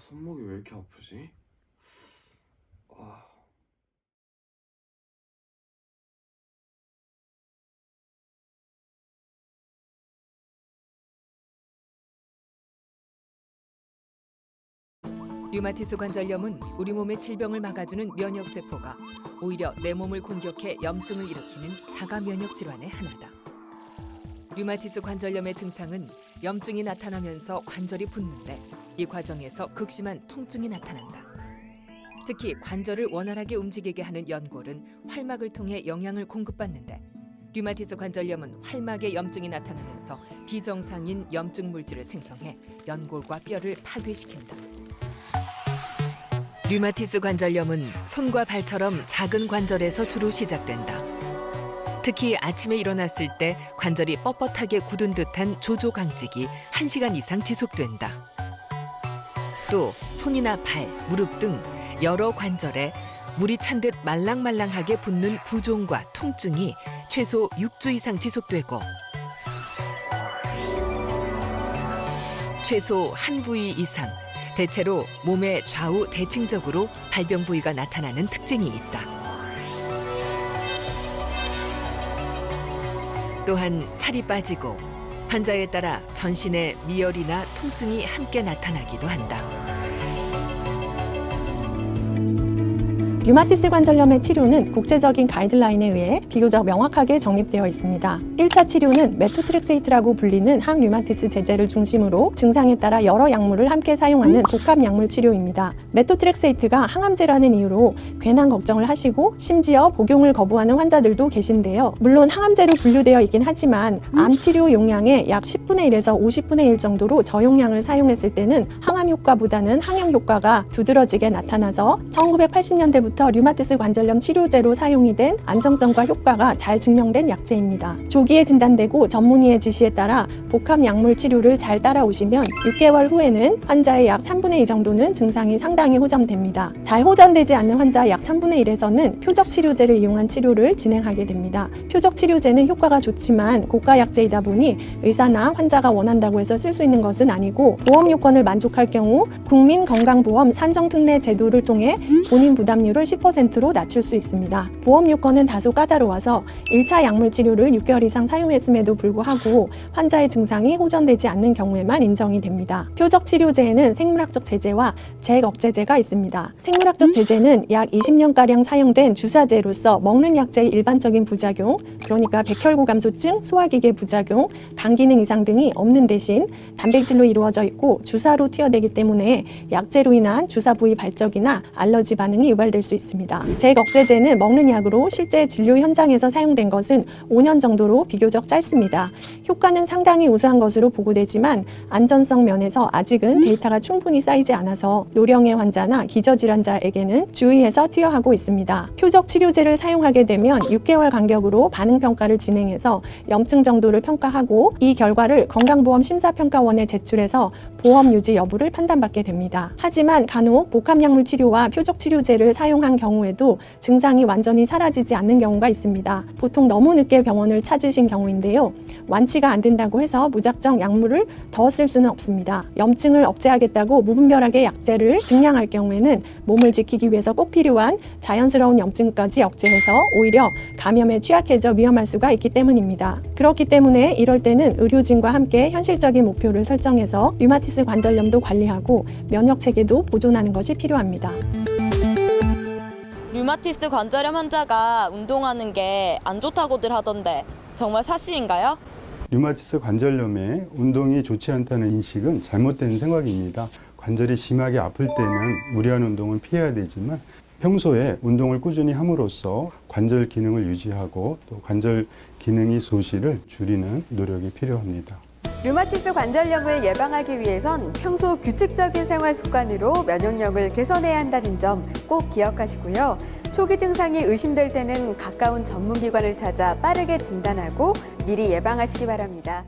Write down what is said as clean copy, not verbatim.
손목이 왜 이렇게 아프지? 아. 류마티스 관절염은 우리 몸의 질병을 막아주는 면역세포가 오히려 내 몸을 공격해 염증을 일으키는 자가 면역 질환의 하나다. 류마티스 관절염의 증상은 염증이 나타나면서 관절이 붓는데 이 과정에서 극심한 통증이 나타난다. 특히 관절을 원활하게 움직이게 하는 연골은 활막을 통해 영양을 공급받는데 류마티스 관절염은 활막에 염증이 나타나면서 비정상인 염증 물질을 생성해 연골과 뼈를 파괴시킨다. 류마티스 관절염은 손과 발처럼 작은 관절에서 주로 시작된다. 특히 아침에 일어났을 때 관절이 뻣뻣하게 굳은 듯한 조조강직이 1시간 이상 지속된다. 또 손이나 발, 무릎 등 여러 관절에 물이 찬 듯 말랑말랑하게 붓는 부종과 통증이 최소 6주 이상 지속되고 최소 한 부위 이상, 대체로 몸의 좌우 대칭적으로 발병 부위가 나타나는 특징이 있다. 또한 살이 빠지고 환자에 따라 전신에 미열이나 통증이 함께 나타나기도 한다. 류마티스 관절염의 치료는 국제적인 가이드라인에 의해 비교적 명확하게 정립되어 있습니다. 1차 치료는 메토트렉세이트라고 불리는 항류마티스 제제를 중심으로 증상에 따라 여러 약물을 함께 사용하는 복합 약물 치료입니다. 메토트렉세이트가 항암제라는 이유로 괜한 걱정을 하시고 심지어 복용을 거부하는 환자들도 계신데요. 물론 항암제로 분류되어 있긴 하지만 암 치료 용량의 약 10분의 1에서 50분의 1 정도로 저용량을 사용했을 때는 항암 효과보다는 항염 효과가 두드러지게 나타나서 1980년대부터 류마티스 관절염 치료제로 사용이 된 안정성과 효과가 잘 증명된 약제입니다. 조기에 진단되고 전문의의 지시에 따라 복합 약물 치료를 잘 따라오시면 6개월 후에는 환자의 약 3분의 2 정도는 증상이 상당히 호전됩니다. 잘 호전되지 않는 환자 약 3분의 1에서는 표적 치료제를 이용한 치료를 진행하게 됩니다. 표적 치료제는 효과가 좋지만 고가 약제이다 보니 의사나 환자가 원한다고 해서 쓸 수 있는 것은 아니고 보험 요건을 만족할 경우 국민건강보험 산정특례 제도를 통해 본인 부담률을 10%로 낮출 수 있습니다. 보험 요건은 다소 까다로워서 1차 약물 치료를 6개월 이상 사용했음에도 불구하고 환자의 증상이 호전되지 않는 경우에만 인정이 됩니다. 표적 치료제에는 생물학적 제제와 잭억제제가 있습니다. 생물학적 제제는 약 20년가량 사용된 주사제로서 먹는 약제의 일반적인 부작용, 그러니까 백혈구 감소증, 소화기계 부작용, 간 기능 이상 등이 없는 대신 단백질로 이루어져 있고 주사로 투여되기 때문에 약제로 인한 주사 부위 발적이나 알러지 반응이 유발될 수 있습니다. 잭억제제는 먹는 약으로 실제 진료 현장에서 사용된 것은 5년 정도로 비교적 짧습니다. 효과는 상당히 우수한 것으로 보고되지만 안전성 면에서 아직은 데이터가 충분히 쌓이지 않아서 노령의 환자나 기저질환자에게는 주의해서 투여하고 있습니다. 표적 치료제를 사용하게 되면 6개월 간격으로 반응평가를 진행해서 염증 정도를 평가하고 이 결과를 건강보험 심사평가원에 제출해서 보험 유지 여부를 판단받게 됩니다. 하지만 간혹 복합약물 치료와 표적 치료제를 사용한 경우에도 증상이 완전히 사라지지 않는 경우가 있습니다. 보통 너무 늦게 병원을 찾으신 경우인데요. 완치가 안 된다고 해서 무작정 약물을 더 쓸 수는 없습니다. 염증을 억제하겠다고 무분별하게 약제를 증량할 경우에는 몸을 지키기 위해서 꼭 필요한 자연스러운 염증까지 억제해서 오히려 감염에 취약해져 위험할 수가 있기 때문입니다. 그렇기 때문에 이럴 때는 의료진과 함께 현실적인 목표를 설정해서 류마티스 관절염도 관리하고 면역 체계도 보존하는 것이 필요합니다. 류마티스 관절염 환자가 운동하는 게 안 좋다고들 하던데 정말 사실인가요? 류마티스 관절염에 운동이 좋지 않다는 인식은 잘못된 생각입니다. 관절이 심하게 아플 때는 무리한 운동은 피해야 되지만 평소에 운동을 꾸준히 함으로써 관절 기능을 유지하고 또 관절 기능의 소실을 줄이는 노력이 필요합니다. 류마티스 관절염을 예방하기 위해선 평소 규칙적인 생활 습관으로 면역력을 개선해야 한다는 점 꼭 기억하시고요. 초기 증상이 의심될 때는 가까운 전문기관을 찾아 빠르게 진단하고 미리 예방하시기 바랍니다.